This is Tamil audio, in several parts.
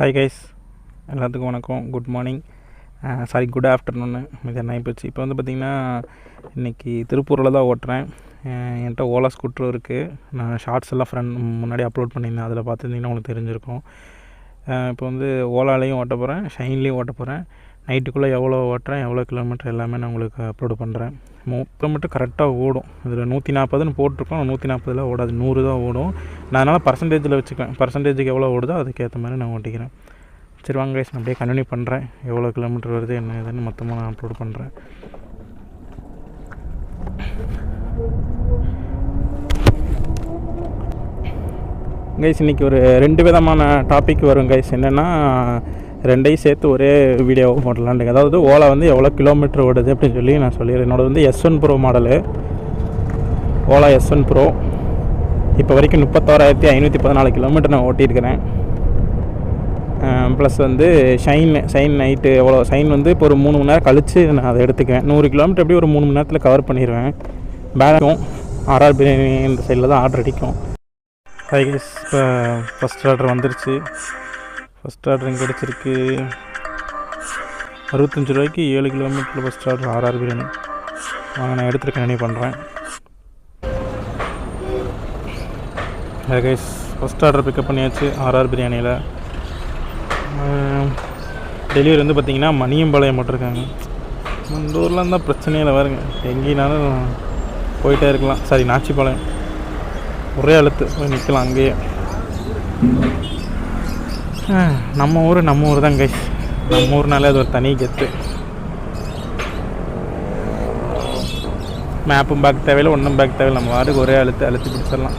ஹாய் கைஸ், எல்லாத்துக்கும் வணக்கம். குட் மார்னிங், குட் ஆஃப்டர்நூன்னு மதியம் ஆகிப்போச்சு. இப்போ வந்து பார்த்திங்கன்னா இன்றைக்கி திருப்பூரில் தான் ஓட்டுறேன். என்கிட்ட ஓலா ஸ்கூட்டரும் இருக்குது. நான் ஷார்ட்ஸ் எல்லாம் முன்னாடி அப்லோட் பண்ணியிருந்தேன், அதில் பார்த்துருந்தீங்கன்னா உங்களுக்கு தெரிஞ்சிருக்கும். இப்போ வந்து ஓலாலையும் ஓட்ட போகிறேன், ஷைன்லேயும் ஓட்ட போகிறேன். நைட்டுக்குள்ளே எவ்வளோ ஓட்டுறேன், எவ்வளோ கிலோமீட்டர் எல்லாமே நான் உங்களுக்கு அப்லோடு பண்ணுறேன். கிலோமீட்டர் கரெக்டாக ஓடும். இதில் 140ன்னு போட்டிருக்கோம், 140 ஓடாது, 100 தான் ஓடும். நான் அதனால் பர்சன்டேஜில் வச்சுக்குவேன். பர்சன்டேஜுக்கு எவ்வளோ ஓடுதோ அதுக்கேற்ற மாதிரி நான் ஓட்டிக்கிறேன். சரி வாங்க கைஸ், நான் அப்படியே கண்டினியூ பண்ணுறேன். எவ்வளோ கிலோமீட்டர் வருது என்ன இதுன்னு மொத்தமாக நான் அப்லோட் பண்ணுறேன். கைஸ், இன்றைக்கி ஒரு 2 விதமான டாபிக் வரும் கைஸ். என்னென்னா ரெண்டையும் சேர்த்து ஒரே வீடியோவாக போடலான்னு. அதாவது ஓலா வந்து எவ்வளோ கிலோமீட்டர் ஓடுது அப்படின்னு சொல்லி நான் சொல்லிடுறேன். என்னோடது வந்து S1 Pro model, Ola S1 Pro. இப்போ வரைக்கும் 36,514 கிலோமீட்டர் நான் ஓட்டியிருக்கிறேன். ப்ளஸ் வந்து ஷைன் நைட்டு எவ்வளோ ஷைன் வந்து இப்போ ஒரு 3 மணி நேரம் கழித்து நான் அதை எடுத்துக்குவேன். 100 கிலோமீட்டர் எப்படி ஒரு 3 மணி நேரத்தில் கவர் பண்ணிடுவேன். பேலன்ஸும் RR பிரியாணி இந்த சைடில் தான் ஆர்டர் அடிக்கும். ஹை கைஸ், இப்போ ஃபஸ்ட் ஆர்டர் வந்துருச்சு. ஃபஸ்ட் ஆர்டர் இங்கே கிடச்சிருக்கு 65 ரூபாய்க்கு 7 கிலோமீட்டரில் ஃபஸ்ட் ஆர்டர் RR பிரியாணி. வாங்க, நான் எடுத்துருக்கேன், நினைவு பண்ணுறேன். Hi guys, first order pickup பண்ணியாச்சு RR பிரியாணியில். டெலிவரி வந்து பார்த்திங்கன்னா மணியம்பாளையம் போட்டிருக்காங்க. இந்த ஊரில் இருந்தால் பிரச்சனையில் வருங்க, எங்கேனாலும் போயிட்டே இருக்கலாம். நாச்சிபாளையம் ஒரே அழுத்து போய் நிற்கலாம் அங்கேயே. நம்ம ஊர் தான் கைஸ். நம்ம ஊர்னாலே அது ஒரு தனி கெத்து. மேப்பும் பேக் தேவையில்லை, ஒன்றும் பேக் தேவையில்லை. நம்ம வாருக்கு ஒரே அழுத்தி பிடிச்சிடலாம்.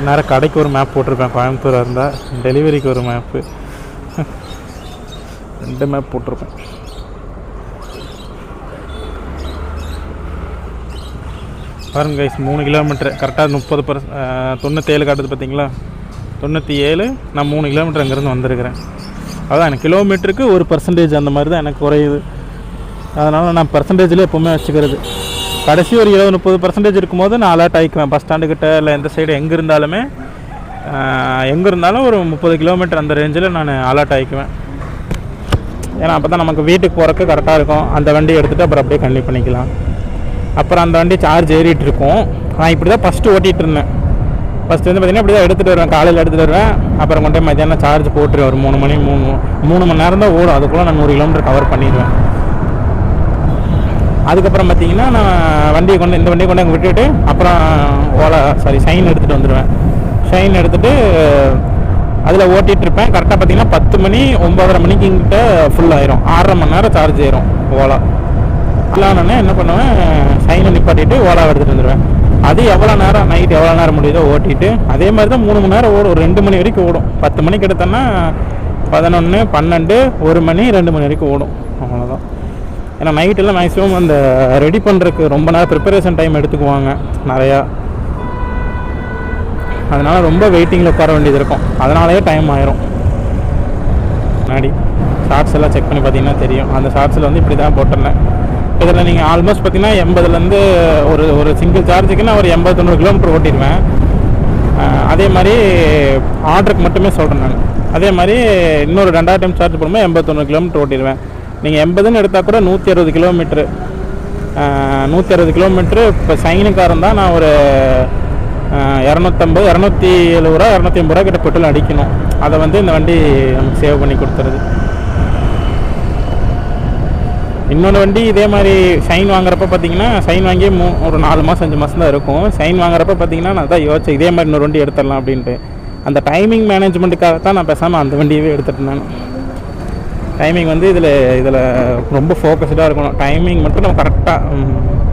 நேரம் கடைக்கு ஒரு மேப் போட்டிருப்பேன். கோயம்புத்தூராக இருந்தால் டெலிவரிக்கு ஒரு மேப்பு, 2 மேப் போட்டிருப்பேன். பாருங்க கைஸ், 3 கிலோமீட்டர் கரெக்டாக 97 காட்டுது பார்த்தீங்களா? 97. நான் 3 கிலோமீட்டர் அங்கேருந்து வந்திருக்கிறேன். அதான் எனக்கு கிலோமீட்டருக்கு 1% அந்த மாதிரி தான் எனக்கு குறையுது. அதனால் நான் பர்சன்டேஜில் எப்போவுமே வச்சுக்கிறது. கடைசி ஒரு 20-30% இருக்கும்போது நான் அலர்ட் ஆகிக்குவேன். பஸ் ஸ்டாண்டுக்கிட்ட இல்லை எந்த சைடு எங்கே இருந்தாலும் ஒரு 30 கிலோமீட்டர் அந்த ரேஞ்சில் நான் அலர்ட் ஆகிக்குவேன். ஏன்னா அப்போ தான் நமக்கு வீட்டுக்கு போகிறக்கு கரெக்டாக இருக்கும். அந்த வண்டி எடுத்துகிட்டு அப்புறம் அப்படியே கண்டினியூ பண்ணிக்கலாம். அப்புறம் அந்த வண்டி சார்ஜ் ஏறிட்டு இருக்கும். நான் இப்படி தான் ஃபஸ்ட்டு ஓட்டிகிட்டு இருந்தேன். ஃபஸ்ட்டு வந்து பார்த்திங்கன்னா இப்படி தான் எடுத்துகிட்டு வருவேன், காலையில் எடுத்துகிட்டு வருவேன். அப்புறம் கொண்டு போய் மத்தியானம் சார்ஜ் போட்டுருவேன். ஒரு 3 மணி நேரம் தான் ஓடும். அதுக்குள்ளே நான் 100 கிலோமீட்டர் கவர் பண்ணிடுவேன். அதுக்கப்புறம் பார்த்திங்கன்னா நான் இந்த வண்டியை கொண்டு அங்கே விட்டுட்டு அப்புறம் ஷைன் எடுத்துகிட்டு வந்துடுவேன். ஷைன் எடுத்துகிட்டு அதில் ஓட்டிகிட்ருப்பேன். கரெக்டாக பார்த்திங்கன்னா 10 மணி 9:30 மணிக்கிட்ட ஃபுல் ஆயிரும். 6.5 மணி நேரம் சார்ஜ் ஆயிரும் ஓலா. இல்லைன்னு என்ன பண்ணுவேன், ஷைனை நிப்பாட்டிட்டு ஓலாவை எடுத்துகிட்டு வந்துடுவேன். அது எவ்வளோ நேரம் நைட் எவ்வளோ நேரம் முடியுதோ ஓட்டிட்டு அதே மாதிரி தான் 3 மணி நேரம் ஓடும். ஒரு 2 மணி வரைக்கும் ஓடும். 10 மணிக்கு எடுத்தோன்னா 11, 12, 1 மணி 2 மணி வரைக்கும் ஓடும். அவ்வளோதான். ஏன்னா நைட்டெல்லாம் மேக்ஸிமம் அந்த ரெடி பண்ணுறதுக்கு ரொம்ப நேரம் ப்ரிப்பரேஷன் டைம் எடுத்துக்குவாங்க நிறையா. அதனால் ரொம்ப வெயிட்டிங்கில் உட்கார வேண்டியது இருக்கும். அதனாலேயே டைம் ஆயிரும். முன்னாடி ஷார்ட்ஸ் எல்லாம் செக் பண்ணி பார்த்தீங்கன்னா தெரியும். அந்த ஷார்ட்ஸில் வந்து இப்படி தான் போட்டிருந்தேன். இதில் நீங்கள் ஆல்மோஸ்ட் பார்த்தீங்கன்னா 80லேருந்து ஒரு சிங்கிள் சார்ஜுக்கு நான் ஒரு 80-90 கிலோமீட்டர் ஓட்டிடுவேன். அதே மாதிரி ஆர்டருக்கு மட்டுமே சொல்கிறேன் நான். அதே மாதிரி இன்னொரு 2வது டைம் சார்ஜ் போடும்போது 80-90 கிலோமீட்டர் ஓட்டிடுவேன். நீங்கள் 80ன்னு எடுத்தால் கூட 160 கிலோமீட்ரு. 160 கிலோமீட்ரு. இப்போ ஷைனுக்காரன் தான் நான் ஒரு 250, 270 ரூபா 250 ரூபா கிட்ட பெட்ரோல் அடிக்கணும். அதை வந்து இந்த வண்டி நமக்கு சேவ் பண்ணி கொடுத்துருது. இன்னொன்று வண்டி இதே மாதிரி ஷைன் வாங்குறப்ப பார்த்தீங்கன்னா, ஷைன் வாங்கி ஒரு 4 மாதம் 5 மாதம் தான் இருக்கும். ஷைன் வாங்குறப்ப பார்த்தீங்கன்னா நான் தான் யோசிச்சேன் இதே மாதிரி இன்னொரு வண்டி எடுத்துடலாம் அப்படின்ட்டு. அந்த டைமிங் மேனேஜ்மெண்ட்டுக்காக தான் நான் பேசாமல் அந்த வண்டியவே எடுத்துகிட்டு இருந்தேன். டைமிங் வந்து இதில் ரொம்ப ஃபோக்கஸ்டாக இருக்கணும். டைமிங் மட்டும் நம்ம கரெக்டாக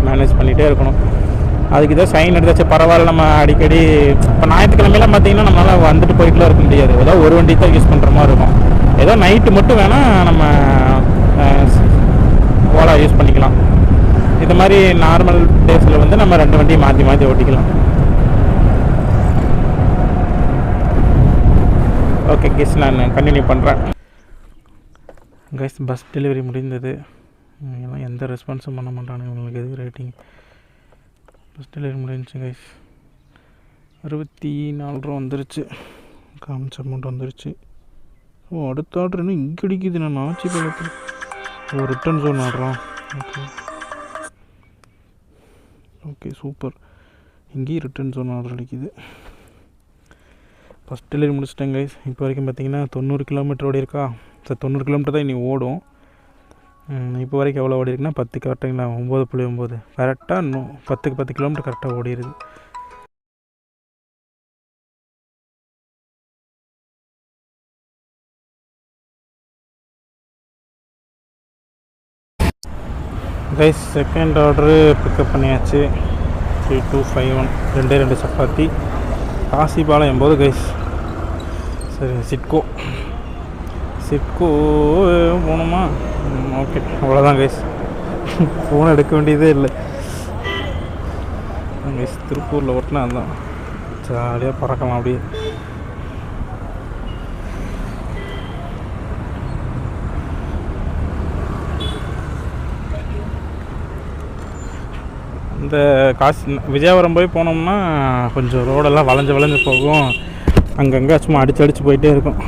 மேனேஜ் பண்ணிகிட்டே இருக்கணும். அதுக்கு இதை ஷைன் எடுத்தாச்சு பரவாயில்ல. நம்ம அடிக்கடி இப்போ ஞாயிற்றுக்கிழமையெல்லாம் பார்த்திங்கன்னா நம்மளால் வந்துட்டு போயிட்டுலாம் இருக்க முடியாது. ஏதோ ஒரு வண்டி தான் யூஸ் பண்ணுற மாதிரி இருக்கும். ஏதோ நைட்டு மட்டும் வேணால் நம்ம ஓலா யூஸ் பண்ணிக்கலாம். இது மாதிரி நார்மல் டேஸில் வந்து நம்ம 2 வண்டியும் மாற்றி ஓட்டிக்கலாம். ஓகே கேஸ், நான் கண்டினியூ பண்ணுறேன். கைஸ், பஸ் டெலிவரி முடிந்தது. எல்லாம் எந்த ரெஸ்பான்ஸும் பண்ண மாட்டானுங்க. உங்களுக்கு எதுக்கு ரேட்டிங்? ஃபஸ்ட் டெலிவரி முடிஞ்சிச்சு கைஸ். 64 ரூபா வந்துருச்சு. காமிச்ச அமௌண்ட் வந்துருச்சு. ஓ, அடுத்த ஆர்டர் இன்னும் இங்கே அடிக்குது. நான் ஆட்சி பக்கத்தில் ஓ ரிட்டர்ன் ஜோன் ஆடுறோம். Okay okay super. இங்கேயும் ரிட்டர்ன் ஜோன் ஆர்டர் அடிக்குது. ஃபஸ்ட் டெலிவரி முடிச்சிட்டேன் கைஸ். இப்போ வரைக்கும் பார்த்தீங்கன்னா 90 கிலோமீட்டர் ஓடி இருக்கா. சார் 90 கிலோமீட்டர் தான் இனி ஓடும். இப்போ வரைக்கும் எவ்வளோ ஓடி இருக்குன்னா 10 கரெக்டாங்களா, 9.9 கரெக்டாக. இன்னும் 10க்கு 10 கிலோமீட்டர் கரெக்டாக ஓடிடுது. கைஸ் செகண்ட் ஆர்டரு பிக்கப் பண்ணியாச்சு. 3251 2 சப்பாத்தி காசிபாளையம் போது கைஸ். சரி சிட்கோ போகணுமா? ஓகே அவ்வளோதான் கைஸ். ஃபோன் எடுக்க வேண்டியதே இல்லை கைஸ். திருப்பூரில் ஓட்டினா அதுதான் ஜாலியாக பறக்கலாம் அப்படியே. இந்த விஜயபுரம் போய் போனோம்னா கொஞ்சம் ரோடெல்லாம் வளைஞ்சு போகும். அங்கங்கே சும்மா அடிச்சு போயிட்டே இருக்கும்.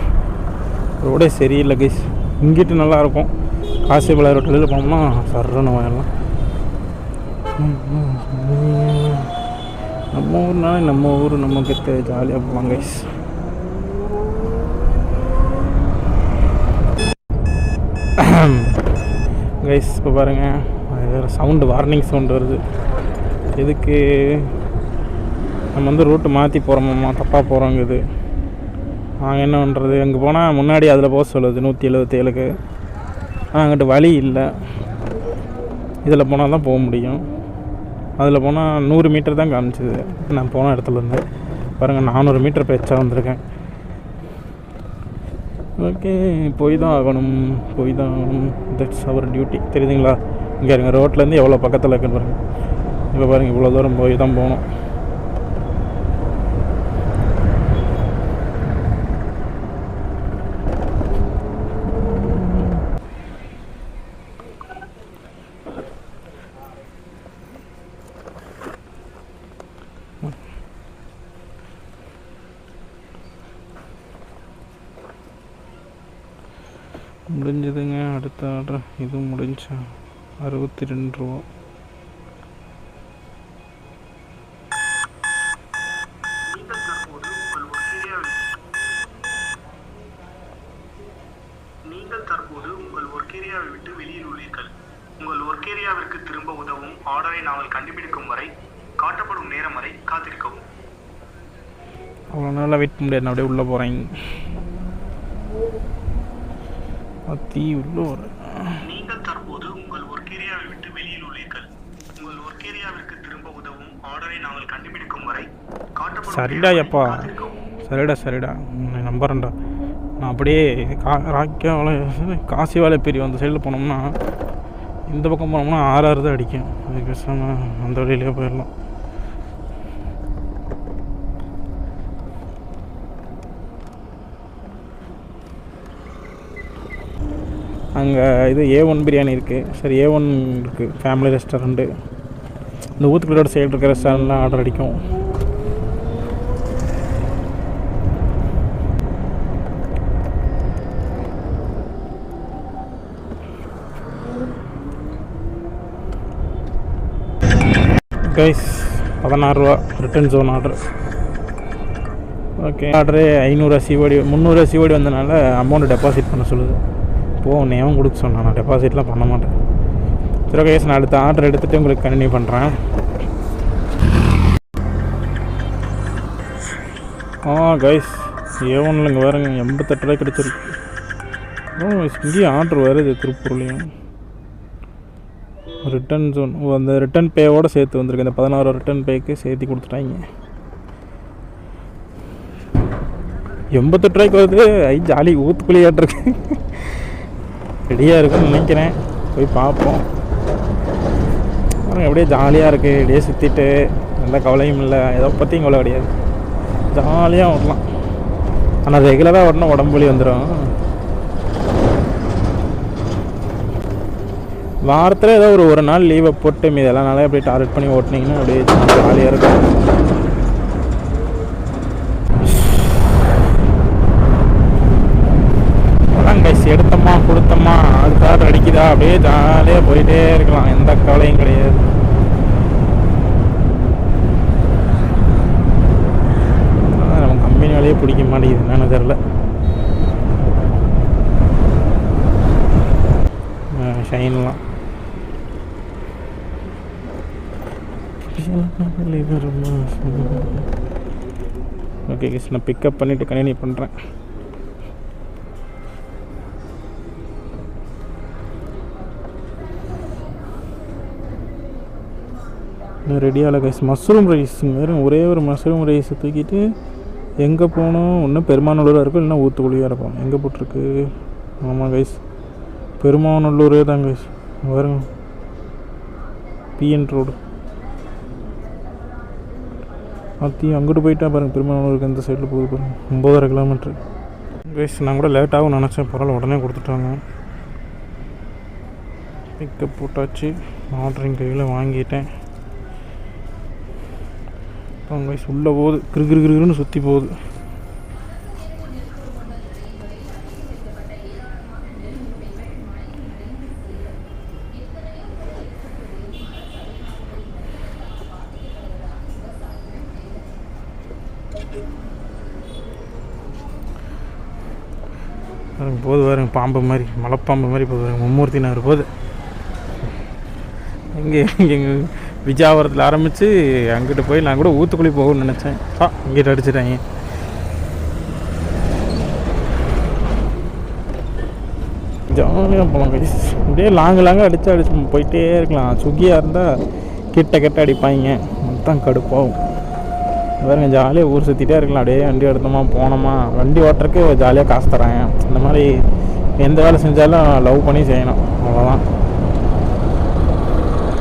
ரோடே சரியில்லை கைஸ். இங்கிட்டு நல்லாயிருக்கும். காசிபாளையம் ரோட்டில் போனோம்னா சர்றன்னு போயிடலாம். நம்ம ஊர்னாலே நம்ம ஊர் நமக்கு ஜாலியாக போகலாம் கைஸ். கைஸ் இப்போ பாருங்கள், வேறு சவுண்டு, வார்னிங் சவுண்டு வருது. எதுக்கு? நம்ம வந்து ரூட்டு மாற்றி போகிறோமாம்மா, தப்பாக போகிறோங்குது. நாங்கள் என்ன பண்ணுறது? அங்கே போனால் முன்னாடி அதில் போக சொல்லுது 177க்கு. ஆனால் அங்கிட்ட வழி இல்லை. இதில் போனால் தான் போக முடியும். அதில் போனால் 100 மீட்டர் தான் காமிச்சிது நான் போன இடத்துலேருந்து. பாருங்கள் 400 மீட்டர் பேச்சா வந்திருக்கேன். ஓகே போய் தான் ஆகணும். That's our duty. தெரியுதுங்களா? இங்கே இருங்க, ரோட்லேருந்து எவ்வளோ பக்கத்தில் இருக்குன்னு பாருங்கள். இப்போ பாருங்கள், இவ்வளோ தூரம் போய் தான் போகணும். முடிஞ்சதுங்க. அடுத்த ஆர்டர் இதுவும் முடிஞ்சா 62 ரூபா. நீங்கள் தற்போது உங்கள் ஒர்க் ஏரியாவை விட்டு வெளியில் உள்ளீர்கள். உங்கள் ஒர்க் ஏரியாவிற்கு திரும்ப உதவும் ஆர்டரை நாங்கள் கண்டுபிடிக்கும் வரை காட்டப்படும் நேரம் வரை காத்திருக்கவும். அவ்வளோ நாளாக வெயிட் பண்ண முடியாது. அப்படியே உள்ளே போகிறேன். நீங்கள் தற்போது உங்கள் ஒர்க் ஏரியாவை விட்டு வெளியில் உள்ளீர்கள். உங்கள் ஒர்க் ஏரியாவிற்கு திரும்ப உதவும் ஆர்டரை நாங்கள் கண்டுபிடிக்கும் வரை காட்டப்படும். சரிடா எப்பா, சரிடா நான் நம்புறேன்டா. நான் அப்படியே காசிவாலை பெரிய அந்த சைடில் போனோம்னா, இந்த பக்கம் போனோம்னா 6 தான் அடிக்கும். அதுக்கு பேசாமல் அந்த வழியிலே போயிடலாம். அங்கே இது A1 பிரியாணி இருக்குது. சரி A1 இருக்குது, ஃபேமிலி ரெஸ்டாரண்ட்டு. இந்த ஊத்துக்குள்ளோட சைடு இருக்கிற ரெஸ்டாரண்ட்லாம் ஆர்டர் அடிக்கும். கைஸ் 16 ரூபா return zone order. Okay order 500 COD 300 COD வந்தனால அமௌண்ட்டு டெபாசிட் பண்ண சொல்லுது. நேம் கொடுக்க சொன்னேன். நான் டெபாசிட்லாம் பண்ண மாட்டேன். சரி ஓகே, நான் அடுத்த ஆர்டர் எடுத்துகிட்டு உங்களுக்கு கண்டினியூ பண்ணுறேன். கைஸ் A1 இங்கே வேறுங்க 88 ரூபாய் கிடச்சிருக்கு. இங்கேயும் ஆர்டர் வருது திருப்பூர்லேயும். ரிட்டன் ஜோன் அந்த ரிட்டன் பேவோடு சேர்த்து வந்திருக்கு. இந்த 16 ரிட்டன் பேக்கு சேர்த்து கொடுத்துட்டாங்க. 88 ரூபாய்க்கு வருது. ஜாலி ஊத்துக்குழியாட்டிருக்கு. ரெடியாக இருக்குன்னு நினைக்கிறேன். போய் பார்ப்போம். அப்படியே ஜாலியாக இருக்குது. அப்படியே சுற்றிட்டு எந்த கவலையும் இல்லை. எதை பற்றியும் கவலை கிடையாது. ஜாலியாக ஓடலாம். ஆனால் ரெகுலராக ஓடனா உடம்பு வலி வந்துடும். வாரத்தில் ஏதோ ஒரு நாள் லீவை போட்டு மீது எல்லா நாளே அப்படியே டார்கெட் பண்ணி ஓட்டினீங்கன்னா அப்படியே ஜாலியாக இருக்கும். அதான் கைஸ் எடுத்தோமா கொடுத்தோமா அதுக்காக அடிக்குதா அப்படியே ஜாலியாக போயிட்டே இருக்கலாம், எந்த கவலையும் கிடையாது. நம்ம கம்பெனி வேலையே பிடிக்க மாட்டேங்குது, என்னன்னு தெரில. ஷைன்லாம் ஓகே கைஸ், நான் பிக்கப் பண்ணிவிட்டு கண்டினியூ பண்ணுறேன். இன்னும் ரெடியாகல கைஸ். மஷ்ரூம் ரைஸ் வேறு, ஒரே ஒரு மஷ்ரூம் ரைஸை தூக்கிட்டு எங்கே போகணும்? ஒன்று பெருமாநல்லூராக இருக்கும், இல்லைன்னா ஊத்துக்குழியாக இருக்கும். எங்கே போட்டிருக்கு? ஆமாம் கைஸ், பெருமாநல்லூரே தான் கைஸ். வருங்க, பிஎன் ரோடு அங்கிட்டு போயிட்டா பாருங்கள். பெருமாநல்லூருக்கு இந்த சைடில் போகுது பாருங்கள், 9.5 கிலோமீட்ரு கைஸ். நான் கூட லேட்டாகவும் நினச்சேன், பரவாயில்ல உடனே கொடுத்துட்டாங்க. பிக்கப் போட்டாச்சு, ஆர்டரிங் கையில் வாங்கிட்டேன். அவங்க கைஸ் உள்ளே போகுது, கிருகிருன்னு சுற்றி போகுது. போது பாருங்க, பாம்பு மாதிரி, மலைப்பாம்பு மாதிரி போகுது. மும்மூர்த்தி நகர் போகுது. இங்கே விஜயாபுரத்தில் ஆரம்பித்து அங்கிட்டு போய் நான் கூட ஊத்துக்குழி போகணும்னு நினச்சேன். இங்கிட்ட அடிச்சிட்டாங்க. ஜாலியாக போகலாம் கைஸ், இப்படியே லாங்காக அடித்து போயிட்டே இருக்கலாம். ஸ்விக்கியாக இருந்தால் கிட்ட அடிப்பாங்க, மொத்தம் கடுப்பாகும். பாருங்க, ஜாலியாக ஊர் சுற்றிட்டே இருக்கலாம். அப்படியே வண்டி எடுத்தோமா போனோமா. வண்டி ஓட்டுறதுக்கு ஜாலியாக காசு தராங்க. இந்த மாதிரி எந்த வேலை செஞ்சாலும் லவ் பண்ணி செய்யணும், அவ்வளோதான்.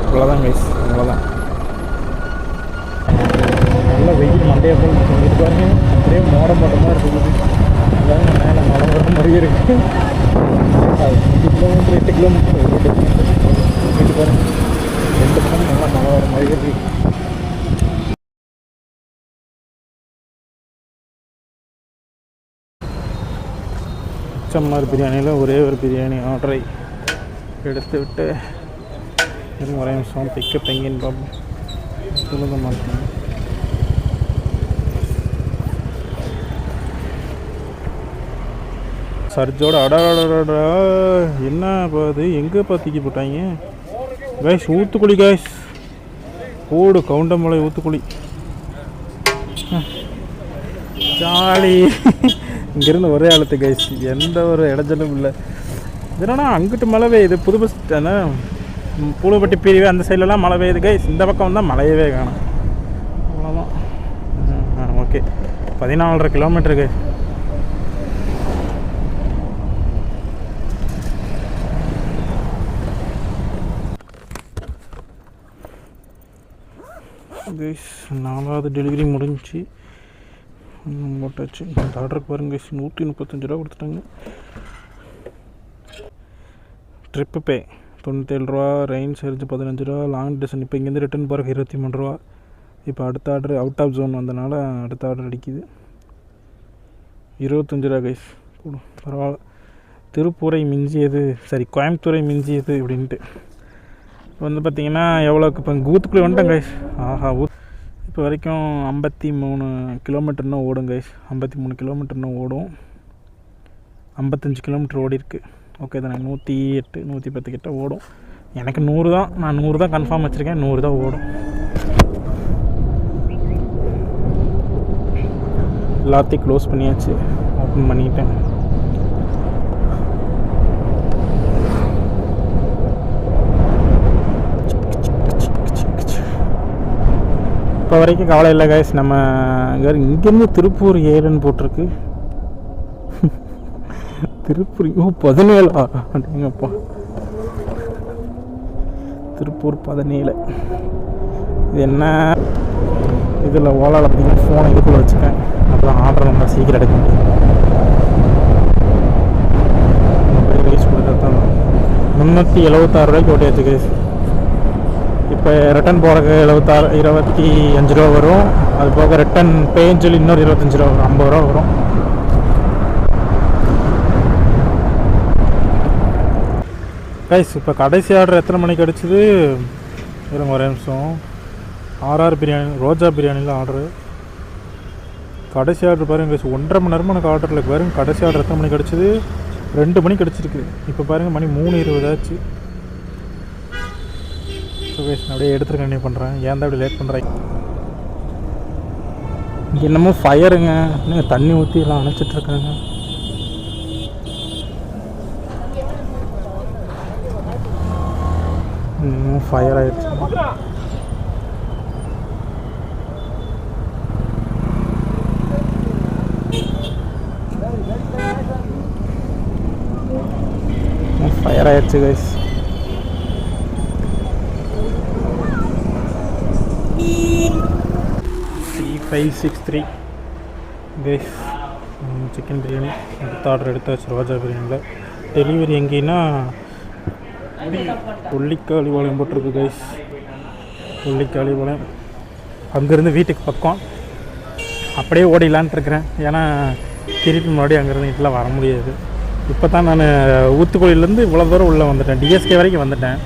அவ்வளோதான் கைஸ், அவ்வளோதான். நல்லா வெயில் மண்டையை போல் சொல்லிட்டு பாருங்க, அப்படியே மோடம் மாதிரி இருக்குது. அதாவது மேலே மழை வர மாதிரியே இருக்குது. 5 கிலோமீட்டர் 8 கிலோமீட்டர் வீட்டு பாருங்க, 2 பக்கம் நல்லா மழை வர மாதிரியே இருக்குது. HMR பிரியாணியில் ஒரே ஒரு பிரியாணி ஆர்டரை எடுத்து விட்டு ஒரே நிமிஷம் பிக்கப் எங்கேன்னு பார்ப்போம். சொல்லுங்க மாட்டேன். சர்ஜோட அடாடா என்ன பாது, எங்கே பார்த்திக்கி போட்டாங்க கைஸ்? ஊத்துக்குழி கைஸ், ஓடு கவுண்டமலை ஊத்துக்குழி. ஜாலி. இங்கேருந்து ஒரே ஆழத்து கைஸ், எந்த ஒரு இடைஞ்சலும் இல்லை. இதனா அங்கிட்டு மழை பெய்யுது, புது பஸ் பூலுப்பட்டி பிரிவு அந்த சைட்லலாம் மழை பெய்யுது கைஸ். இந்த பக்கம் வந்தால் மழையவே காணும், அவ்வளோதான். Okay, 14.5 kilometre guys. கைஸ் 4வது டெலிவரி முடிஞ்சு போட்டாச்சு. இந்த ஆர்டருக்கு பாருங்க கைஸ், 135 ரூபா கொடுத்துட்டாங்க. ட்ரிப்பு பே 97 ரூபா, ரெயின் சார்ஜ் 15 ரூபா, லாங் டிஸ்டன்ஸ் இப்போ இங்கேருந்து ரிட்டன் போகிறக்கு 23 ரூபா. இப்போ அடுத்த ஆர்டர் அவுட் ஆஃப் ஜோன் வந்தனால அடுத்த ஆர்டர் அடிக்குது 25 ரூபா கைஸ். போடும், பரவாயில்ல. திருப்பூரை மிஞ்சியது, சரி கோயம்புத்தூரை மிஞ்சியது அப்படின்ட்டு. இப்போ வந்து பார்த்திங்கன்னா எவ்வளோக்கு இப்போ ஊத்துக்குள்ளே வந்துட்டேன் கைஸ். ஆஹா, இப்போ வரைக்கும் 53 கிலோமீட்டர்னு ஓடும் கைஸ். 53 கிலோமீட்டர்னு ஓடும். 55 கிலோமீட்டர் ஓடி இருக்கு. ஓகே தானே, 108 110 கிட்ட ஓடும். எனக்கு 100 தான், நான் 100 தான் கன்ஃபார்ம் வச்சுருக்கேன். 100 தான் ஓடும். எல்லாத்தையும் க்ளோஸ் பண்ணியாச்சு, ஓப்பன் பண்ணிட்டேன். இப்போ வரைக்கும் கவலை இல்லை கைஸ். நம்ம இங்கேருந்து திருப்பூர் 7ன்னு போட்டிருக்கு. திருப்பூர் 17 அப்படிங்கப்பா. திருப்பூர் 17. இது என்ன, இதில் ஓலாவில் பார்த்தீங்கன்னா ஃபோனை இதுக்குள்ளே வச்சுக்கேன், அப்புறம் ஆர்டர் நம்ம சீக்கிரம் எடுக்க முடியும். ரைஸ் கொடுத்தா தான் ரூபாய்க்கு ஓட்டியாச்சு கைஸ். இப்போ ரிட்டன் போகிறக்கு 25 ரூபா வரும். அது போக ரிட்டன் பேன்னு சொல்லி இன்னொரு 25 ரூபா வரும், 50 ரூபா வரும். கைஸ் இப்போ கடைசி ஆர்டர் எத்தனை மணிக்கு கிடச்சிது? இருங்க ஒரே நிமிஷம். ஆர்ஆர் பிரியாணி, ரோஜா பிரியாணியில் ஆர்டரு. கடைசி ஆர்டர் பாருங்க கைஸ், 1.5 மணி நேரமாக எனக்கு ஆர்டர் இல்லை. பாருங்க கடைசி ஆர்டர் எத்தனை மணிக்கு கிடச்சிது? 2 மணிக்கு கிடச்சிருக்கு. இப்போ பாருங்கள் மணி 3:20 ஆச்சு. ஸோ கைஸ் நான் அப்படியே எடுத்துட்டு கண்டினியூ பண்ணுறேன். ஏன் தான் அப்படி லேட் பண்ணுறேன்? இங்கே என்னமோ ஃபயருங்க, இன்னும் தண்ணி ஊற்றி எல்லாம் அணைச்சிட்ருக்காங்க. இன்னும் ஃபயர் ஆயிடுச்சு. ஃபயர் ஆயிடுச்சு guys. C563 guys chicken biryani அடுத்த ஆர்டர் எடுத்தாச்சு. ரோஜா பிரியாணியில் டெலிவரி எங்கேன்னா கொல்லிக்காளிபாளையம் போட்டிருக்கு கைஸ். கொல்லிக்காளிபாளையம் அங்கேருந்து வீட்டுக்கு பக்கம். அப்படியே ஓடிடலான்ட்டு இருக்கிறேன். ஏன்னா திருப்பி மறுபடியும் அங்கேருந்து வீட்டில் வர முடியாது. இப்போ தான் நான் ஊத்துக்குழியிலேருந்து இவ்வளோ தூரம் உள்ளே வந்துட்டேன், டிஎஸ்கே வரைக்கும் வந்துட்டேன்.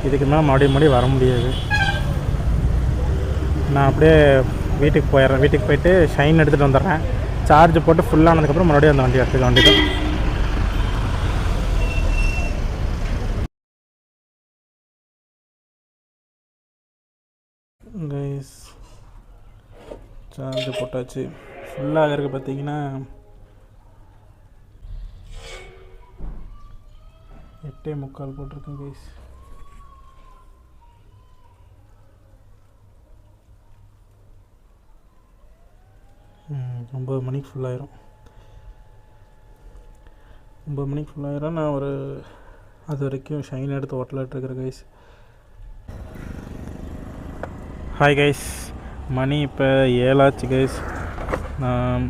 இதுக்கு மேலே மறுபடியும் வர முடியாது. நான் அப்படியே வீட்டுக்கு போயிடுறேன். வீட்டுக்கு போயிட்டு ஷைன் எடுத்துகிட்டு வந்துடுறேன். சார்ஜ் போட்டு ஃபுல்லானதுக்கப்புறம் மறுபடியும் அந்த வண்டி எடுத்துக்க வேண்டியது. கைஸ் சார்ஜ் போட்டாச்சு. ஃபுல்லாக இருக்குது பார்த்தீங்கன்னா 8:45 போட்டிருக்கேன் கைஸ். ஒம்பது மணிக்கு ஃபுல்லாயிரும். 9 மணிக்கு ஃபுல்லாயிரும். நான் ஒரு அது வரைக்கும் ஷைன் எடுத்து ஓட்டலாட்டுருக்கிறேன் கைஸ். ஹாய் கைஸ், மணி இப்போ 7 ஆச்சு கைஸ். நான்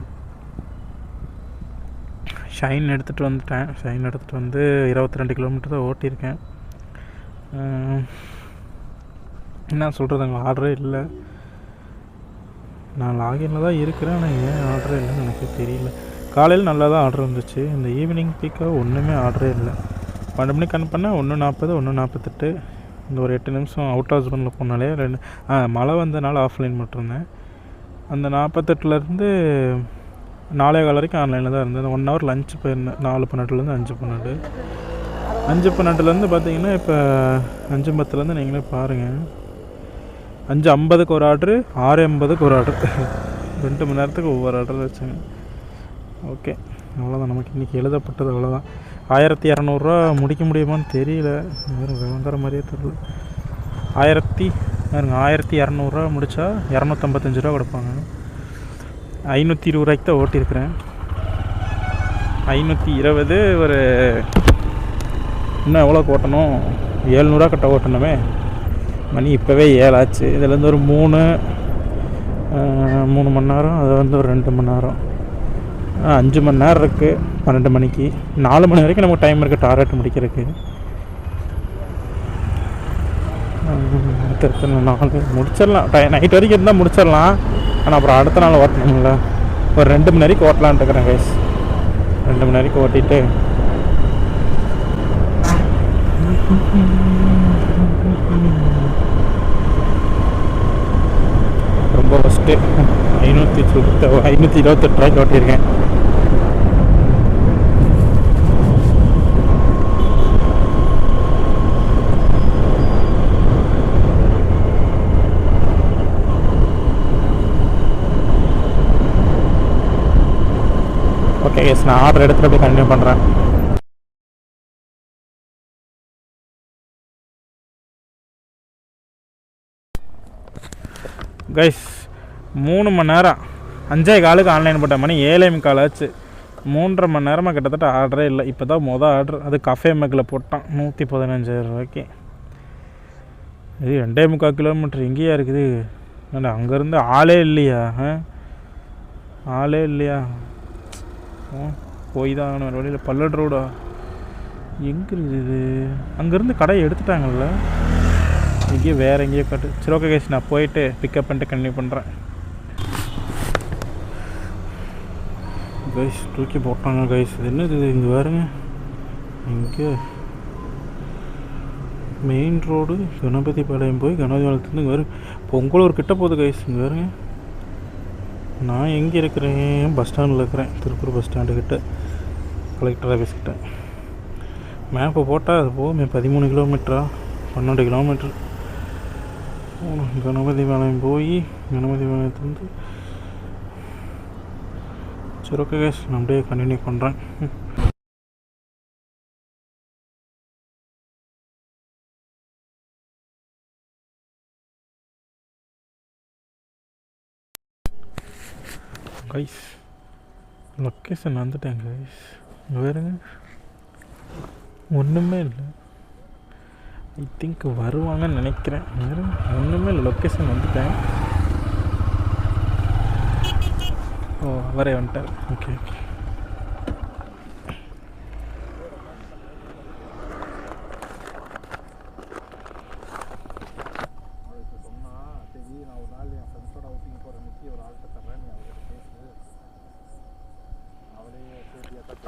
ஷைன் எடுத்துகிட்டு வந்துட்டேன். ஷைன் எடுத்துகிட்டு வந்து 22 கிலோமீட்டர் தான் ஓட்டியிருக்கேன். என்ன சொல்கிறதுங்க, ஆர்டரே இல்லை. நான் லாகின்ல தான் இருக்கிறேன், ஆனால் ஏன் ஆர்டரே இல்லைன்னு எனக்கு தெரியல. காலையில் நல்லா தான் ஆர்டர் வந்துச்சு. இந்த ஈவினிங் பீக்காக ஒன்றுமே ஆர்டரே இல்லை. 12 மணிக்கு கணக்கு பண்ணால் 1:40, 1:48. இந்த ஒரு 8 நிமிஷம் அவுட் ஆஃப் ஜோனில் போனாலே மழை வந்ததுனால ஆஃப்லைன் மட்டும்ருந்தேன். அந்த 48லேருந்து 4:15 வரைக்கும் ஆன்லைனில் தான் இருந்தேன். 1 ஹவர் லஞ்ச் போயிருந்தேன். 4:12லேருந்து 5:12. 5:12லேருந்து பார்த்தீங்கன்னா இப்போ 5:10லேருந்து நீங்களே பாருங்கள். 5:50க்கு ஒரு ஆர்டரு, 6:80க்கு ஒரு ஆர்டரு. 2 மணி நேரத்துக்கு ஒவ்வொரு ஆர்டர் வச்சுங்க. ஓகே, அவ்வளோதான். நமக்கு இன்றைக்கி எழுதப்பட்டது அவ்வளோதான். 1200 முடிக்க முடியுமான்னு தெரியல. வேறு விளங்குற மாதிரியே தெரியல. 1200 முடித்தா 255 ரூபா கொடுப்பாங்க. 520 ரூபாய்க்கு தான் ஓட்டியிருக்கிறேன். 520 ஒரு இன்னும் எவ்வளோ ஓட்டணும்? 700 கிட்ட ஓட்டணுமே. மணி இப்போவே 7 ஆச்சு. இதுலேருந்து ஒரு 3 மணி நேரம், அது வந்து ஒரு 2 மணி நேரம், 5 மணி நேரம் இருக்குது. 12 மணிக்கு 4 மணி வரைக்கும் நமக்கு டைம் இருக்குது டார்கெட் முடிக்கிறதுக்கு. அடுத்த 4 முடிச்சிடலாம். நைட் வரைக்கும் இருந்தால் முடிச்சிடலாம். ஆனால் அப்புறம் அடுத்த நாள் ஓட்டணும்ல. ஒரு 2 மணி வரைக்கும் ஓட்டலான்ட்டு இருக்கிறேன் கைஸ். 2 மணி வரைக்கும் ஓட்டிட்டு ரொம்ப ஃபஸ்ட்டு 528 ரூபாய்க்கு ஓட்டியிருக்கேன். ஓகே எஸ், நான் ஆர்டர் எடுத்துகிட்டு அப்படியே கண்டினியூ பண்ணுறேன். கைஸ் 3 மணி நேரம் 5:15 ஆன்லைன் போட்ட மணி 7:45 ஆச்சு. 3.5 மணி நேரமாக கிட்டத்தட்ட ஆர்டரே இல்லை. இப்போ தான் மொதல் ஆர்டர், அது கஃபே மேக்கில் போட்டான் 115,000 ரூபாய்க்கு. இது 2.25 கிலோமீட்டர் எங்கேயா இருக்குது? அங்கேருந்து ஆளே இல்லையா? ஆளே இல்லையா? போய் தான் ஆகணும். வழியில் பல்லட் ரோடா? எங்கே இருக்குது? அங்கேருந்து கடையை எடுத்துட்டாங்கல்ல, எங்கேயோ வேறு எங்கேயோ காட்டு. சரி ஓகே கைஸ், நான் போயிட்டு பிக்கப் பண்ணிட்டு கண்டினியூ பண்ணுறேன். கைஸ் தூக்கி போட்டாங்க கைஸ். இது என்னது இங்கே பாருங்க, இங்கே மெயின் ரோடு கணபதி பாளையம் போய் கணபதி பாளையத்துலேருந்து இங்கே வரும் பொங்கலூர் கிட்ட போகுது கைஸ். இங்கே பாருங்க, நான் எங்கே இருக்கிறேன்? பஸ் ஸ்டாண்டில் இருக்கிறேன், திருப்பூர் பஸ் ஸ்டாண்டுக்கிட்ட, கலெக்டர் ஆஃபீஸ் கிட்ட. மேப்பை போட்டால் அது போகுமே 13 கிலோமீட்டரா 12 கிலோமீட்ரு. கணபதி பாளையம் போய் கணபதி பாளையத்துலேருந்து சரி ஓகே கேஸ், நான் அப்படியே கண்டினியூ பண்ணுறேன். கைஸ் லொக்கேஷன் வந்துட்டேன் கைஸ். இங்கே வேறுங்க ஒன்றுமே இல்லை. ஐ திங்க் வருவாங்கன்னு நினைக்கிறேன். வேறு ஒன்றுமே இல்லை, லொக்கேஷன் வந்துட்டேன். ஓ அவரே வந்துட்டார். Okay okay.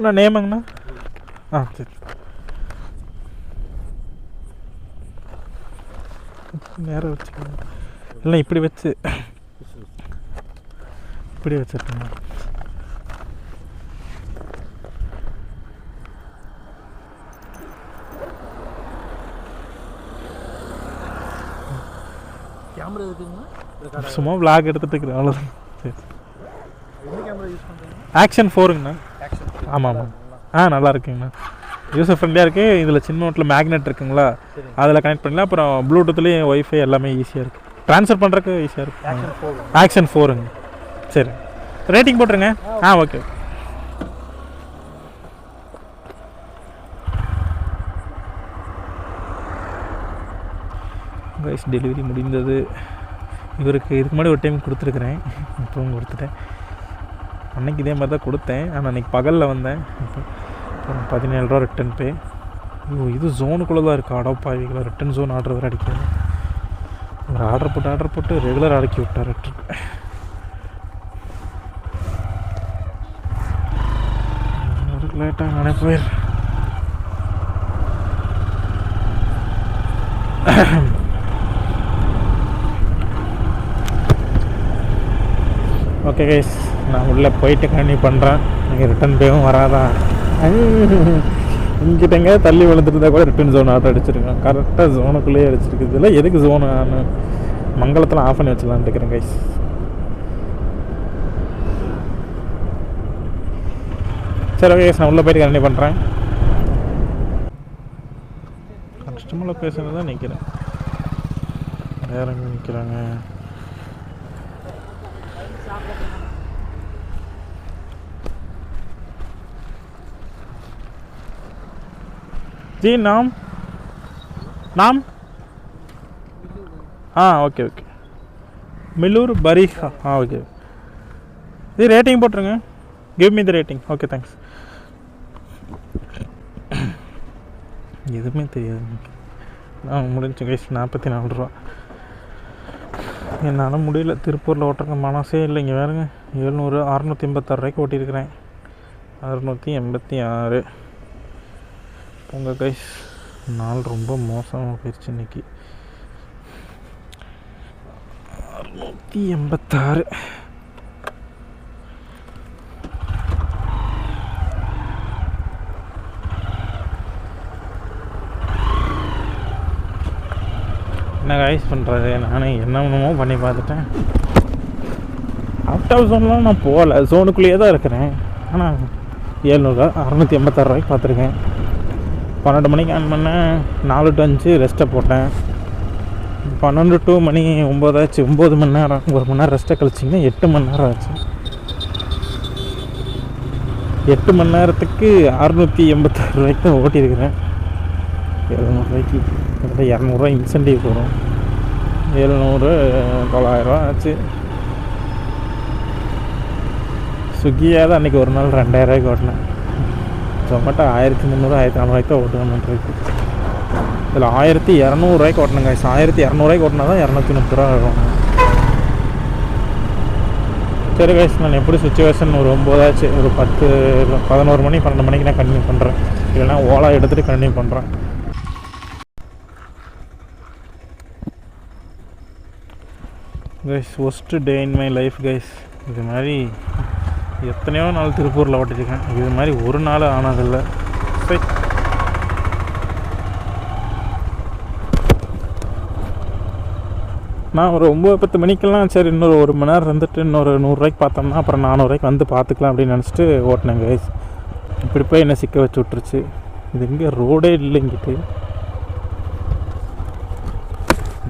அண்ணா நேமங்கண்ணா? ஆ சரி. நேரம் வச்சுக்கோங்க, இல்லை இப்படி வச்சு இப்படி வச்சுருக்கேங்க. கேமரா இருக்குங்களா? சும்மா விளாக் எடுத்துகிட்டு இருக்கிறேன், அவ்வளோதான். சரி, என்ன கேமரா யூஸ் பண்ணுறீங்க? ஆக்ஷன் 4ங்கண்ணா. ஆமாம் ஆமாம். நல்லா இருக்குங்கண்ணா, யூசர் ஃப்ரெண்ட்லியாக இருக்குது. இதில் சின்ன நோட்டில் மேக்னெட் இருக்குங்களா, அதில் கனெக்ட் பண்ணலாம். அப்புறம் ப்ளூடூத்லேயும் ஒய்ஃபை எல்லாமே ஈஸியாக இருக்குது, ட்ரான்ஸ்ஃபர் பண்ணுறதுக்கு ஈஸியாக இருக்குது. ஆக்ஷன் 4ங்க. சரி ரேட்டிங் போட்டுருங்க. ஓகே. கைஸ் டெலிவரி முடிந்தது. இவருக்கு இதுக்கு முன்னாடி ஒரு டைம் கொடுத்துருக்குறேன், இப்போவும் கொடுத்துட்டேன். அன்றைக்கி இதே மாதிரி தான் கொடுத்தேன், ஆனால் அன்றைக்கி பகலில் வந்தேன். இப்போ 17 ரூபா ரிட்டன் பே. இது ஜோனுக்குள்ளே தான் இருக்குது. அடப்பாவிகளை ரிட்டன் ஜோன் ஆர்டர் வேறு அடிக்கிறது. ஒரு ஆர்டர் போட்டு ரெகுலர் அடக்கி விட்டார் ரிட்டனுக்கு. லேட்டாக நானே போயிடுறேன். ஓகே கைஸ், நான் உள்ளே போயிட்டு கண்டினியூ பண்ணுறேன். நீங்கள் ரிட்டன் பேவும் வராதான். இங்கிட்ட எங்கேயாவது தள்ளி விழுந்துருந்தா கூட ரிட்டன் ஜோன் ஆர்டர் அடிச்சிருக்கேன். கரெக்டாக ஜோனுக்குள்ளேயே அடிச்சிருக்கு. இதில் எதுக்கு ஜோனு நான் மங்களத்தில் ஆஃப் பண்ணி வச்சலான்னு இருக்கிறேன் கைஸ். சரி ஓகே கைஸ், நான் உள்ளே போயிட்டு கண்டினியூ பண்ணுறேன். கஸ்டமர் லொக்கேஷனில் தான் நிற்கிறேன். வேறு எங்கே நிற்கிறாங்க? जी नाम ஓகே ஓகே. மில்லூர் பரீஹா. ஓகே. இது ரேட்டிங் போட்டுருங்க. Give me the rating. Okay thanks. எதுவுமே தெரியாது. முடிஞ்சு கைஸ் 44 ரூபா. என்னால் முடியல, திருப்பூரில் ஓட்டுறக்க மனசே இல்லை. இங்கே வேறுங்க 700 686 ரூபாய்க்கு ஓட்டியிருக்கிறேன். 686. உங்கள் கைஸ் நாள் ரொம்ப மோசமாக போயிடுச்சு இன்றைக்கி. 686. என்ன கைஸ் பண்ணுறது, நானே என்ன ஒன்றுமோ பண்ணி பார்த்துட்டேன். அவுட் ஆஃப் ஜோன்லாம் நான் போகல, ஜோனுக்குள்ளேயே தான் இருக்கிறேன். ஆனால் 700 686 ரூபாய்க்கு பார்த்துருக்கேன். 12 மணிக்கு ஆன் பண்ணேன், 4 to 5 ரெஸ்ட்டை போட்டேன். 12 to மணி 9 ஆச்சு. 9 மணி நேரம். 1 மணி நேரம் ரெஸ்ட்டை கழிச்சிங்கன்னா 8 மணி நேரம் ஆச்சு. 8 மணி நேரத்துக்கு 686 ரூபாய்க்கு தான் ஓட்டியிருக்கிறேன். 700 ரூபாய்க்கு கிட்டத்தட்ட 200 ரூபா இன்சென்டிவ் வரும். 700 900 ரூபா ஆச்சு. ஸ்விக்கியாக தான் அன்றைக்கி ஒரு நாள் 2000 ரூபாய்க்கு ஓட்டினேன். ஜொமேட்டோ 1300 1400 தான் ஓட்டுவேன் இருக்கு. இதில் 1200 ஓட்டணுங்க. 1200 ஓட்டினா தான் 230 ரூபா ஆகும். சரி கைஸ், நான் எப்படி சுச்சுவேஷன் ஒரு 9 ஆச்சு, ஒரு 10 11 மணி 12 மணிக்கு நான் கண்டினியூ பண்ணுறேன். இல்லைனா ஓலா எடுத்துகிட்டு கண்டினியூ பண்ணுறேன். Guys, worst day in my life guys. இது மாதிரி எத்தனையோ நாள் திருப்பூரில் ஓட்டிருக்கேன். இது மாதிரி ஒரு நாள் ஆனதில்லை. சரி, நான் ஒரு 9-10 மணிக்கெல்லாம் சரி இன்னொரு 1 மணி நேரம் இருந்துட்டு இன்னொரு 100 பார்த்தோம்னா அப்புறம் 400 வந்து பார்த்துக்கலாம் அப்படின்னு நினச்சிட்டு ஓட்டினேன் கைஸ். இப்படி போய் என்னை சிக்க வச்சு விட்ருச்சு. இது இங்கே ரோடே இல்லைங்கிட்டு.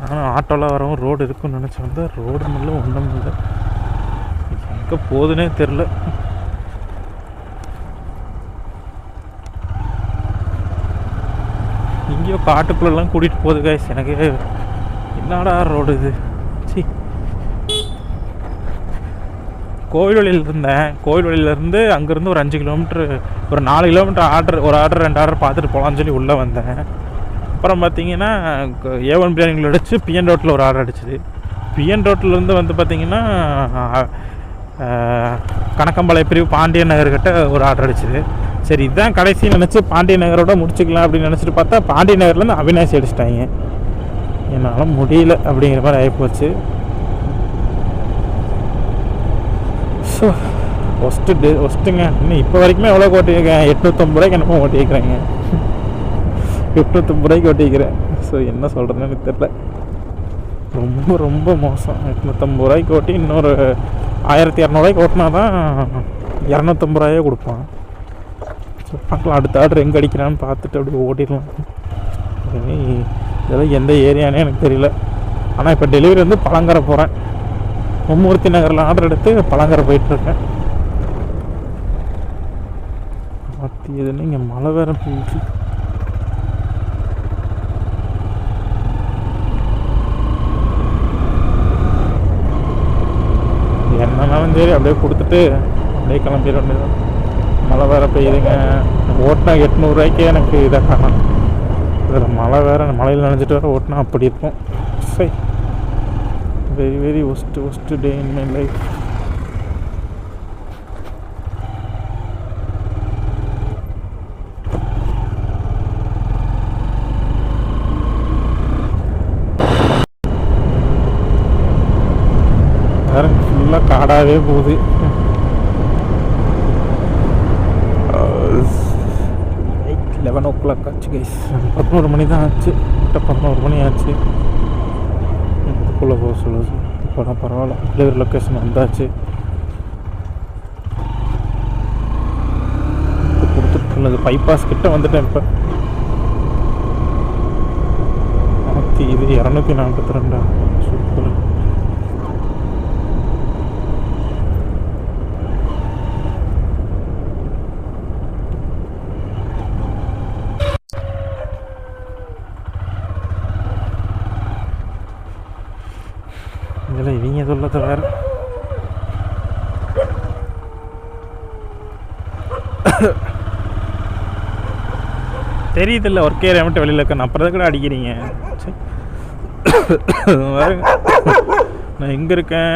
நானும் ஆட்டோலாம் வரவும் ரோடு இருக்குன்னு நினச்சி வந்தால் ரோடு இல்லை, ஒன்றும் இல்லை. எங்கே போகுதுன்னே தெரில. இங்கேயோ காட்டுக்குள்ளெல்லாம் கூட்டிகிட்டு போகுது கைஸ். எனக்கு என்னடா ரோடு இது. சி, கோவில்வெளியில் இருந்தேன். கோவில்வெளியிலேருந்து அங்கேருந்து ஒரு 5 கிலோமீட்ரு, ஒரு 4 கிலோமீட்டர் ஒரு ஆர்டர் 2 ஆர்டர் பார்த்துட்டு போகலான்னு சொல்லி உள்ளே வந்தேன். அப்புறம் பார்த்தீங்கன்னா A1 பிரியாணிகள் அடிச்சு பிஎன் ரோட்டில் ஒரு ஆர்டர் அடிச்சுது. பிஎன் ரோட்டிலேருந்து வந்து பார்த்திங்கன்னா கணக்கம்பாளைய பிரிவு பாண்டியன் நகர்கிட்ட ஒரு ஆர்டர் அடிச்சுது. சரி, இதுதான் கடைசி நினச்சி பாண்டியன் நகரோட முடிச்சுக்கலாம் அப்படின்னு நினச்சிட்டு பார்த்தா பாண்டியன் நகர்லேருந்து அவினாசி அடிச்சிட்டாங்க. என்னால் முடியல அப்படிங்கிற மாதிரி ஆகிப்போச்சு. ஸோ ஒஸ்ட்டுங்க. இன்னும் இப்போ வரைக்குமே எவ்வளோ ஓட்டியிருக்கேன்? 850 ரூபாய்க்கு என்னமோ ஓட்டியிருக்கிறேங்க. 850 ரூபாய்க்கு ஓட்டிக்கிறேன். ஸோ என்ன சொல்கிறதுன்னு எனக்கு தெரில. ரொம்ப ரொம்ப மோசம். 850 ரூபாய்க்கு ஓட்டி இன்னொரு 1200 ஓட்டினா தான் 250 ரூபாயே கொடுப்பான். ஸோ பார்க்கலாம், அடுத்த ஆர்டர் எங்கே அடிக்கிறான்னு பார்த்துட்டு அப்படியே ஓட்டிடலாம். இதெல்லாம் எந்த ஏரியானே எனக்கு தெரியல. ஆனால் இப்போ டெலிவரி வந்து பழங்கரை போகிறேன். மும்மூர்த்தி நகரில் ஆர்டர் எடுத்து பழங்கரை போயிட்டுருக்கேன். மத்தி எதுன்னு இங்கே மழை வேற போயிடுச்சு. என்னன்னாலும் சரி அப்படியே கொடுத்துட்டு அப்படியே கிளம்பிட வேண்டியதான். மழை வேற பெய்யுதுங்க. ஓட்டினா 800 ரூபாய்க்கே எனக்கு இதை காணும். இதில் மழை வேறு, மழையில் நினைச்சிட்டு வேறு ஓட்டினா அப்படி இருக்கும். சரி, very very worst day in my life. வேறு ஃபுல்லாக காடாகவே போகுது. நைட் 11 o'clock ஆச்சு கைஸ். 11 மணி தான் ஆச்சு. 11 மணி ஆச்சு. இதுக்குள்ளே போக சொல்லுது. இப்போ தான் பரவாயில்ல, டெலிவரி லொக்கேஷன் வந்தாச்சு. இப்போ கொடுத்துட்டு பைபாஸ் கிட்ட வந்துட்டேன். இப்போ இது 242. சூப்பர். இதில் இவங்க சொல்லத்தை வேறு. தெரியுதில்ல ஒர்க் ஏரியா மட்டும் வெளியில் இருக்க. நான் அப்புறம் கூட அடிக்கிறீங்க. நான் எங்கே இருக்கேன்?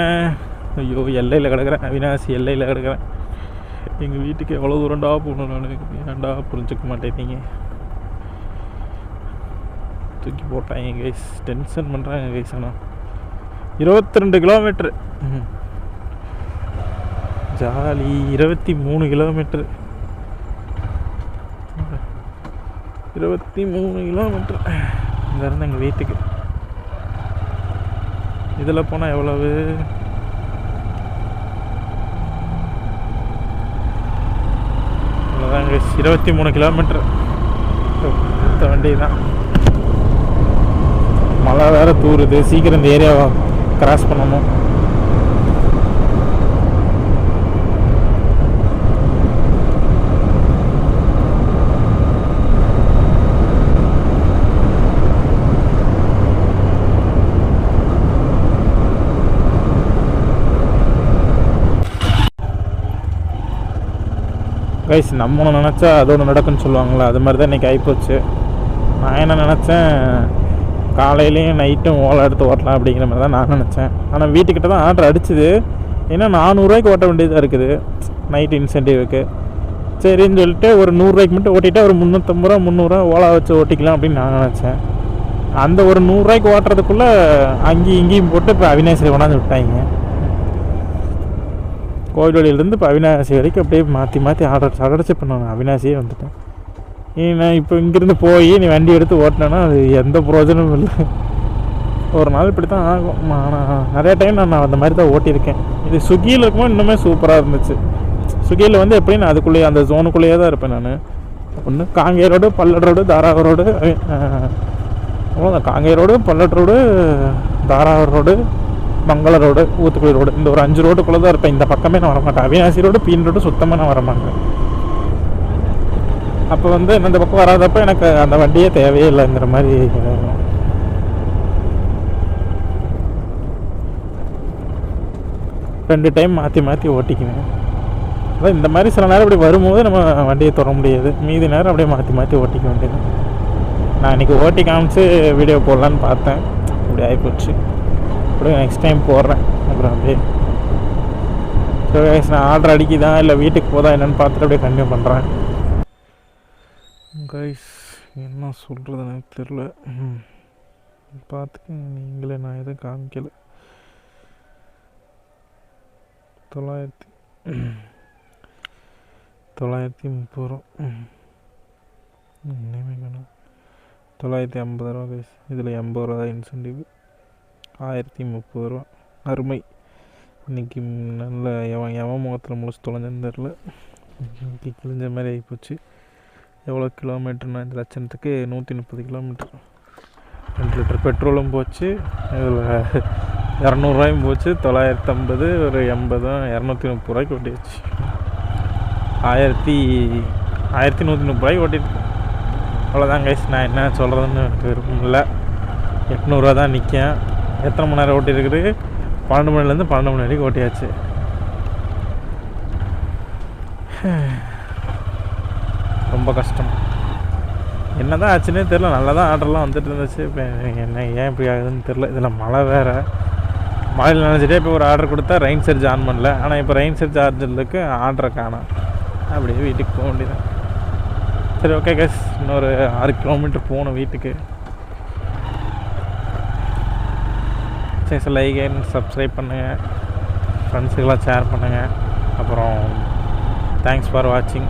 ஐயோ, எல்லையில் கிடக்கிறேன். அவினாசி எல்லையில் கிடக்கிறேன். எங்கள் வீட்டுக்கு எவ்வளோ தூரண்டா போகணும்? நான் ஏன்டா புரிஞ்சுக்க மாட்டேங்க. தூக்கி போட்டாங்க கைஸ். டென்ஷன் பண்ணுறாங்க கைஸ். ஆனால் 22 கிலோமீட்ரு ஜாலி. 23 கிலோமீட்ரு 23 கிலோமீட்ரு இங்கேருந்து எங்கள் வீட்டுக்கு. இதில் போனால் எவ்வளவு? அவ்வளோதாங்க, 23 கிலோமீட்ரு. இந்த வண்டி தான். மழை வேறு தூருது. சீக்கிரம் இந்த ஏரியாவை கிராஸ் பண்ணணும். கைஸ் நம்ம ஒன்று நினச்சா அது ஒன்று நடக்குன்னு சொல்லுவாங்களே, அது மாதிரி தான் இன்றைக்கி ஆகிப்போச்சு. நான் என்ன நினச்சேன், காலையிலையும் நைட்டும் ஓலை எடுத்து ஓட்டலாம் அப்படிங்கிற மாதிரி தான் நான் நினச்சேன். ஆனால் வீட்டுக்கிட்ட தான் ஆர்டர் அடிச்சுது. ஏன்னா 400 ஓட்ட வேண்டியதாக இருக்குது நைட் இன்சென்டிவ்க்கு. சரின்னு சொல்லிட்டு ஒரு 100 மட்டும் ஓட்டிகிட்டு ஒரு 350 300 ஓலா வச்சு ஓட்டிக்கலாம் அப்படின்னு நான் நினச்சேன். அந்த ஒரு 100 ஓட்டுறதுக்குள்ளே அங்கேயும் இங்கேயும் போட்டு இப்போ அவினாசி கொண்டாந்து விட்டாங்க. கோயில்வெளியிலேருந்து இப்போ அவினாசி வரைக்கும் அப்படியே மாற்றி மாற்றி ஆர்டர் இப்போ நான் அவினாசியே வந்துட்டேன். நான் இப்போ இங்கேருந்து போய் நீ வண்டி எடுத்து ஓட்டினேன்னா அது எந்த பிரயோஜனமும் இல்லை. ஒரு நாள் இப்படி தான் ஆகும். ஆனால் நிறைய டைம் நான் அந்த மாதிரி தான் ஓட்டியிருக்கேன். இது ஸ்விக்கியில் இருக்கும்போது இன்னுமே சூப்பராக இருந்துச்சு. ஸ்விக்கியில் வந்து எப்படி நான் அதுக்குள்ளேயே அந்த ஜோனுக்குள்ளேயே தான் இருப்பேன். நான் ஒன்று காங்கேய ரோடு, பல்லட் ரோடு, தாராவூர் ரோடு, அவ்வளோதான். காங்கேய ரோடு, பல்லட் ரோடு, தாராவூர் ரோடு, மங்கள ரோடு, ஊத்துக்குளி ரோடு, இந்த ஒரு 5 ரோடுக்குள்ளே தான் இருப்பேன். இந்த பக்கமே நான் வரமாட்டேன். அவினாசி ரோடு, பீன் ரோடு சுத்தமாக நான் வரமாட்டேன். அப்போ வந்து இந்த பக்கம் வராதப்போ எனக்கு அந்த வண்டியே தேவையே இல்லைங்கிற மாதிரி. 2 டைம் மாற்றி மாற்றி ஓட்டிக்கணும். அதான் இந்த மாதிரி சில நேரம் இப்படி வரும்போது நம்ம வண்டியை தொட முடியாது. மீதி நேரம் அப்படியே மாற்றி மாற்றி ஓட்டிக்க வேண்டியது. நான் இன்றைக்கி ஓட்டி காமிச்சு வீடியோ போடலான்னு பார்த்தேன், இப்படி ஆகிப்போச்சு. அப்படியே நெக்ஸ்ட் டைம் போடுறேன். அப்புறம் அப்படியே நான் ஆர்டர் அடிக்குதான் இல்லை வீட்டுக்கு போதா என்னென்னு பார்த்துட்டு அப்படியே கன்டினியூ பண்ணுறேன். கைஸ் என்ன சொல்கிறது எனக்கு தெரில. பார்த்துக்க நீங்களே, நான் எதுவும் காமிக்கலை. 930 ரூபா. இன்னுமே வேணும். 950 ரூபா கைஸ். இதில் 80 ரூபா தான் இன்சென்டிவ். 1030 ரூபா. அருமை. இன்றைக்கி நல்ல எவன் முகத்தில் முழிச்சு தொலைஞ்சன்னு தெரில. இன்றைக்கி கிழிஞ்ச மாதிரி ஆகிப்போச்சு. எவ்வளோ கிலோமீட்டர்னா இந்த லட்சத்துக்கு 130 கிலோமீட்டர். 2 லிட்டர் பெட்ரோலும் போச்சு. இதில் 200 ரூபாயும் போச்சு. 950 ஒரு 80 230 ரூபாய்க்கு ஓட்டிடுச்சு. 1130 ரூபாய்க்கு ஓட்டிருக்கேன். அவ்வளோதான் கைஸ். நான் என்ன சொல்கிறதுன்னு எனக்கு விருப்பம் இல்லை. 800 ரூபா தான் நிற்கேன். எத்தனை மணி நேரம் ஓட்டியிருக்குது? 12 மணிலேருந்து 12 மணி வரைக்கும் ஓட்டியாச்சு. ரொம்ப கஷ்டம். என்ன தான் ஆச்சுன்னே தெரில. நல்லா தான் ஆர்டர்லாம் வந்துட்டு இருந்துச்சு. இப்போ என்ன ஏன் இப்படி ஆகுதுன்னு தெரில. இதில் மழை வேறு. மழையில் நினச்சிட்டே இப்போ ஒரு ஆர்டர் கொடுத்தா ரெயின் சர்ஜ் ஆன் பண்ணல. ஆனால் இப்போ ரெயின் சர்ஜ் ஆர்ஜருக்கு ஆர்டரை காணோம். அப்படியே வீட்டுக்கு போக வேண்டியதான். சரி ஓகே கைஸ், இன்னொரு 6 கிலோமீட்டர் போகணும் வீட்டுக்கு. சரி, லைக் அண்ட் சப்ஸ்கிரைப் பண்ணுங்கள், ஃப்ரெண்ட்ஸுக்கெல்லாம் ஷேர் பண்ணுங்கள். அப்புறம் தேங்க்ஸ் ஃபார் வாட்சிங்.